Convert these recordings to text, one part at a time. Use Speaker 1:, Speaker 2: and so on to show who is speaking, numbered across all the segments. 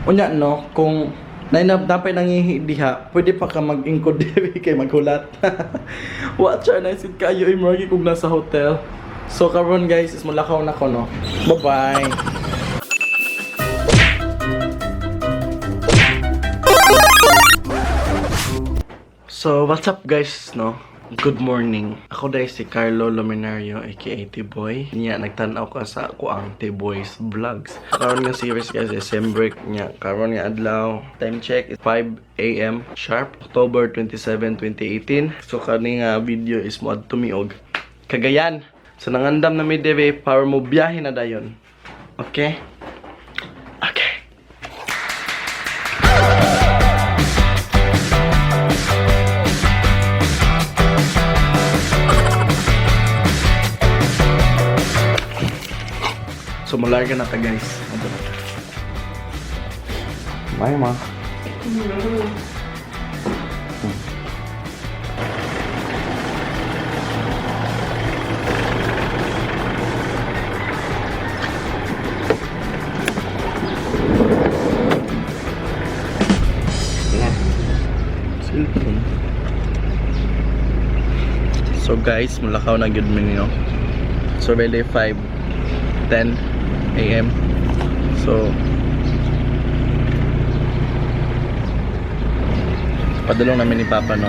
Speaker 1: Unya no, kung napay nangihidiha, pwede pa ka mag-ingkod diri kay maghulat. Watch out na isid kayo imorgi kung nasa hotel. So karon guys, is mulakaw na ko no. Bye-bye. So what's up guys no? Good morning. Ako dahil si Carlo Luminario aka Tboy. Niya nagtanaw ka sa ako ang Tboy's vlogs. Karon nga series guys is break niya. Karon nga adlaw. Time check is 5 AM sharp. October 27, 2018. So kani nga video is mo adto miog Cagayan. So nangandam na mi dere para mo biyahe na dayon. Okay? Okay. So malarga na ta guys. Bye ma. So guys, mulakaw na gyud mi no. So really 5:10 AM. So padulong namin ni Papa no.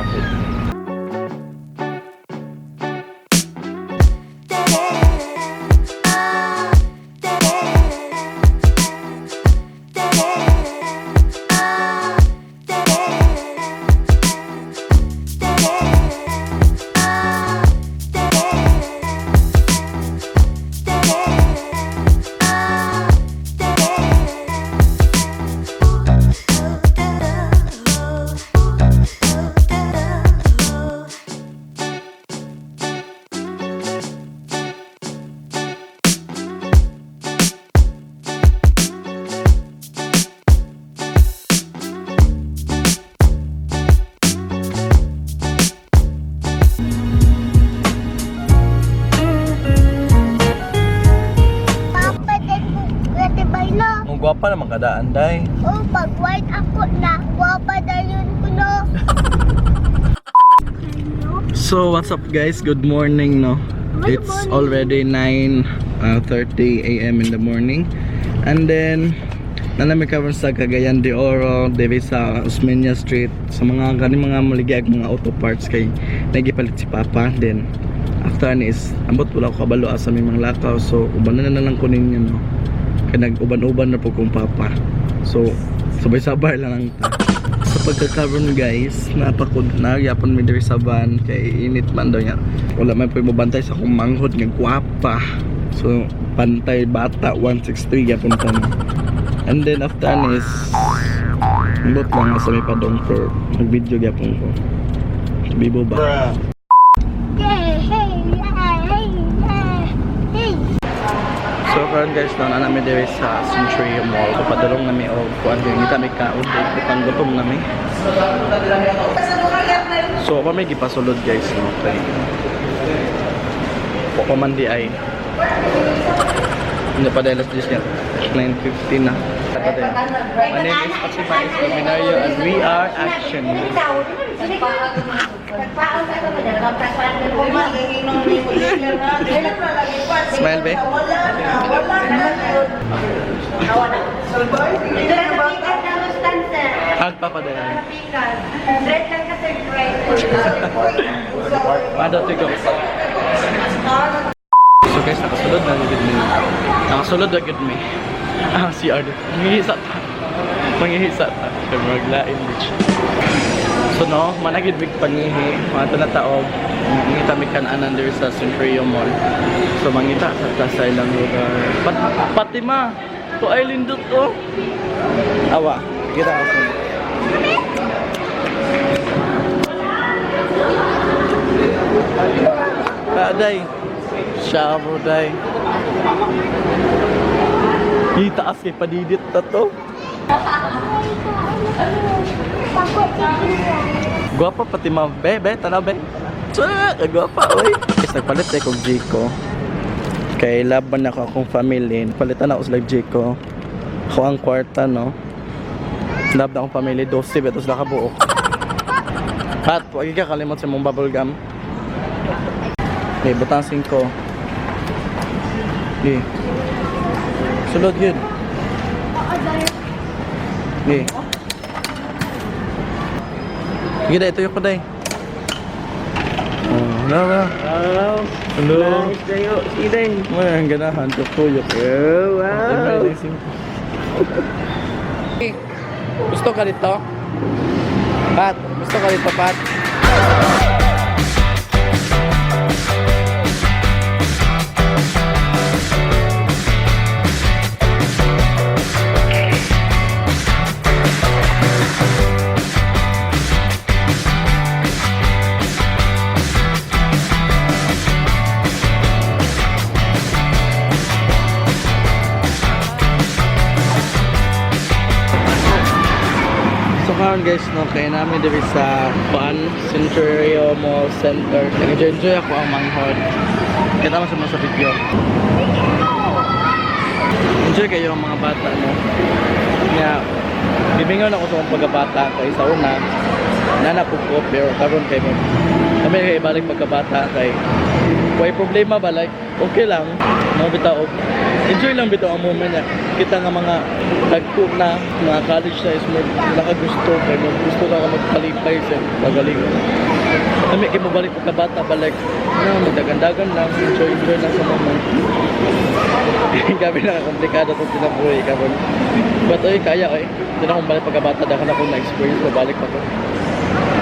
Speaker 1: Gwapa naman kadaan, day.
Speaker 2: Oh, pag white ako na, gwapa dayon ko no.
Speaker 1: So, what's up guys? Good morning, no?
Speaker 2: Good
Speaker 1: It's
Speaker 2: morning.
Speaker 1: already 9:30 AM in the morning. And then, nanami ka sa Cagayan De Oro, dito sa Osmeña Street. Sa mga mga maligayag mga auto parts kay nagipalit si Papa. Then, after is, ambot wala ko kabalo sa may mga lakaw. So, uban na lang ko ninyo, no? Kaya nag-uban-uban na po kong Papa. So, sabay-sabay lang ang ta. Sa pagkakaroon guys, napakod na yapon mi diri sa van kay init man daw niya. Wala man po mo bantay sa akong manghod nga gwapa. So, pantay bata 163 yapon ko. And then after is mbot lang sa may padong for mag-video yapon ko. Bibo ba?
Speaker 2: Hey, hey, hey, hey, hey.
Speaker 1: So karon guys, na namin diri sa Century Mall. So padulong nami og kuan gyud kita may kaon butang gutom nami. So pa may gipasulod guys no kay. Ko man di ay. Hindi pa dahil alas 10 9:15 na. My name is Pasensyahi Luminario and we are Action. Smile be? Hag pa dahil. Mado to go. So guys, nakasulod na gud mi. Nakasulod na gud mi. Si Ardo. Mangihisa ta. Mangihisa ta. Kay maglain beach. So no, managid big pangihi, mga tanataog. Mangita mi kan-anan there sa Century Mall. So mangita sa ilang lugar. Pati ma, to ay lindot to. Awa, kita ako. Day. Shower day. Itaas kay padidit ta to. Guwapa pati ma be, tanaw be. Guwapa oy. Is nagpalit tay kog Jiko. Kay laban ako akong family. Palitan ako sa Jiko. Ako ang kwarta no. Love na akong pamilya, 12 betos na kabuok. Pat, huwag ka kalimot sa mong bubble gum. Okay, butang 5. Okay. Sulod yun. Okay. Sige na, ito yung kuday. Oh, wala. Hello.
Speaker 3: Nice kayo. Sige.
Speaker 1: Ang ganahan, tuyok.
Speaker 3: Oh, wow.
Speaker 1: Gusto ka dito? Pat, gusto ka dito, Pat? Karon guys, no, kaya namin dito sa Centurio Mall Center. Nag-enjoy ako ang manghod. Kita mo sa video. Enjoy kayo ang mga bata, no? Nga, bibingaw na ako sa mga pagkabata kay sa una, nanapog ko, pero karon kayo kami kayo balik pagkabata kay may problema ba, like, okay lang, no, bitaw, enjoy lang bitaw ang moment niya. Kita nga mga nagpo na, mga college na is more nakagusto, kaya gusto ka magpalipay sa pagaling. Kami kayo mabalik pagkabata ba, like, no, magdagandagan lang, enjoy lang sa moment. Gabi na komplikado itong tinabuhay ka. But oy, kaya oy, hindi na akong balik pagkabata, dahil akong na-experience, mabalik pa ko.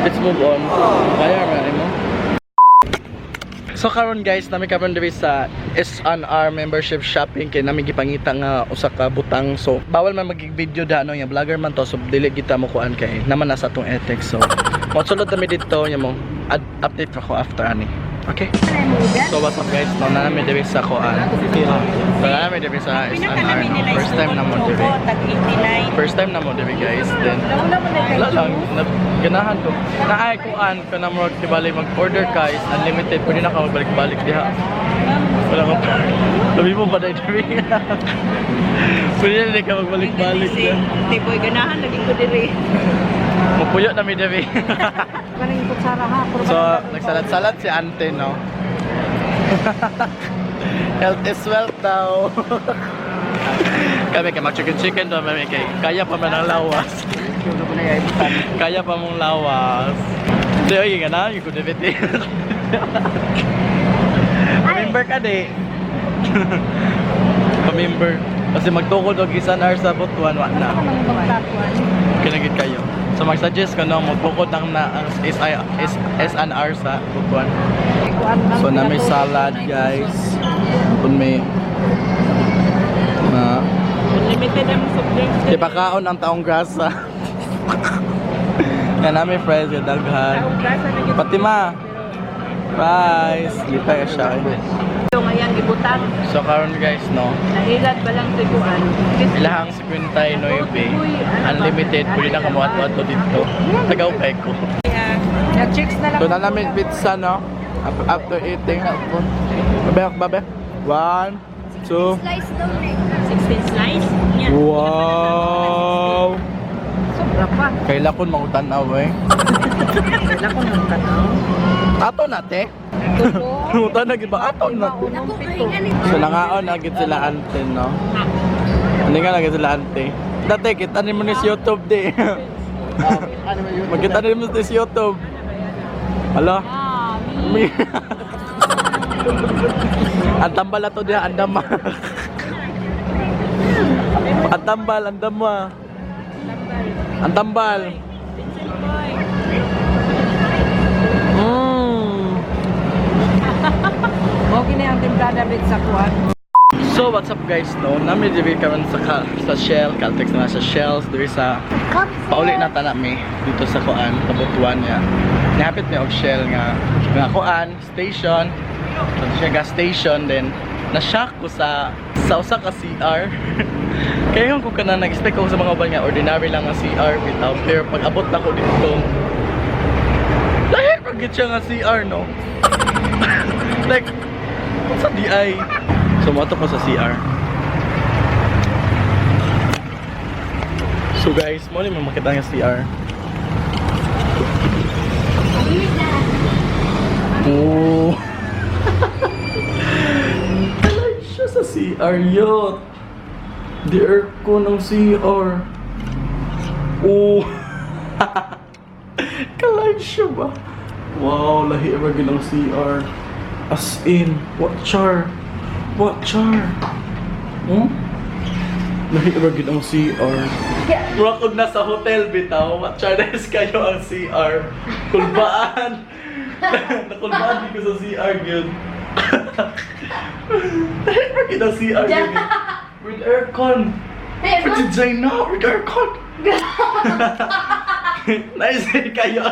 Speaker 1: Let's move on. Kaya man mo. So karon guys, nami karon diri sa SNR membership shopping kay nami gipangita nga usa ka butang. So bawal man mag-video da ano, yung vlogger man to, so dili kita mo kuan kay naman nasa atong ethics. So mosulod nami dito nya mo update ako after ani. Okay? So what's up guys? No, na namin diri sa kuan. So na namin diri sa SNR. No? First time na mo diri. First time na mo diri guys. Then wala lang, ganahan ko. Naay kuan ka na mo tibali mag-order ka is unlimited. Pwede na ka magbalik-balik diha. Wala ka pa. Sabi mo pa dahil diri. Pwede na ka magbalik-balik diha.
Speaker 3: Tboy, ganahan lagi ko diri.
Speaker 1: Mapuyo na mi diri.
Speaker 3: Karing kutsara ha.
Speaker 1: So, nagsalat-salat si ante, no? Health is wealth daw. Kami kay mag-chicken daw, kami kay kaya pa man ang lawas. Kaya pa mong lawas. Hindi, oy, nga na, yung kudiviti. Pamimber ka, di. Pamimber. Kasi magtukod o gisan hour sa butuan, wala na. Kinagit kayo. So mag-suggest ko no, magtukod ang na ang SNR sa butuan. So na may salad guys. Kung may
Speaker 3: Unlimited ang soft drinks.
Speaker 1: di pa kaon ang taong grasa. Yan namin friends, yung daghan. Pati ma. Bye. Lipay siya.
Speaker 3: So ngayon gibutang.
Speaker 1: So karon guys no.
Speaker 3: Nahilat ba lang sa kuan?
Speaker 1: Ilahang 59 unlimited, pwede na kamuat-muat dito. Tagaw-pay ko.
Speaker 3: Nag-chicks na lang.
Speaker 1: So na namin pizza no. After eating. Babe. 1, 2.
Speaker 2: Slice daw na
Speaker 3: 16 slice. Yan.
Speaker 1: Wow!
Speaker 3: Sobra pa.
Speaker 1: Kaila ko mangutanaw eh.
Speaker 3: Wala ko nang tanaw.
Speaker 1: Ato na te. Nutan na giba ato na.
Speaker 3: Unang pito.
Speaker 1: So nangaon na gid sila ante no. Hindi nga na gid sila ante. Dati kita ni mo ni sa YouTube di. Magkita ni mo sa YouTube. Hala. Ang tambal ato diha andam. Ang tambal andam mo. Ang tambal.
Speaker 3: Mo gini ang timplada bit sa kuan.
Speaker 1: So what's up guys no, namin diri karon sa Shell, Caltex na sa Shells diri sa pauli na ta nami dito sa kuan, kabutuan niya. Nihapit ni og Shell nga kuan station, so siya gas station, then na-shock ko sa usa ka CR. Kaya ko kana nag-expect ko sa mga uban nga ordinary lang nga CR bitaw, pero pag abot na ko dito lahi pagit siya nga CR no. Like sa DI. So moto ko sa CR. So guys, mo ni makita nga CR. Oh. Kalay siya sa CR yun. The aircon ng CR. Oh. Kalay siya ba? Wow, lahi ever ng CR. As in, what char? What char? Hmm? Lahi ever ng CR. Murakod na sa hotel bitaw. What char na kayo ang CR? Kulbaan. Nakulbaan dito sa CR yun. Lahi ever ng CR yun. With aircon. With design na, with aircon. Nice kayo.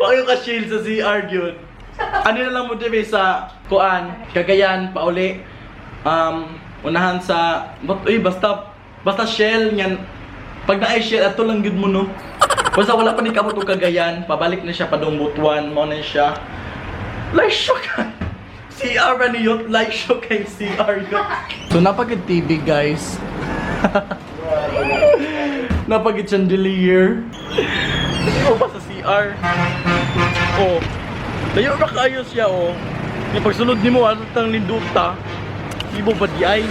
Speaker 1: Huwag yung ka-shield sa CR yun. Ano na lang mo diba sa kuan, Cagayan, pauli. Unahan sa, basta shell yan. Pag na-ay shell, ato lang yun mo no. Basta wala pa ni kamot o Cagayan, pabalik na siya padong Butuan, mo na siya. Like shock ka. CR ba niyo? Like shock kay CR yun. So napagid TV guys. Napagid chandelier. O ba sa CR? Oh. Layo ba kayo siya oh. Yung pagsunod ni mo, ano tang linduta? Ibo ba di ay?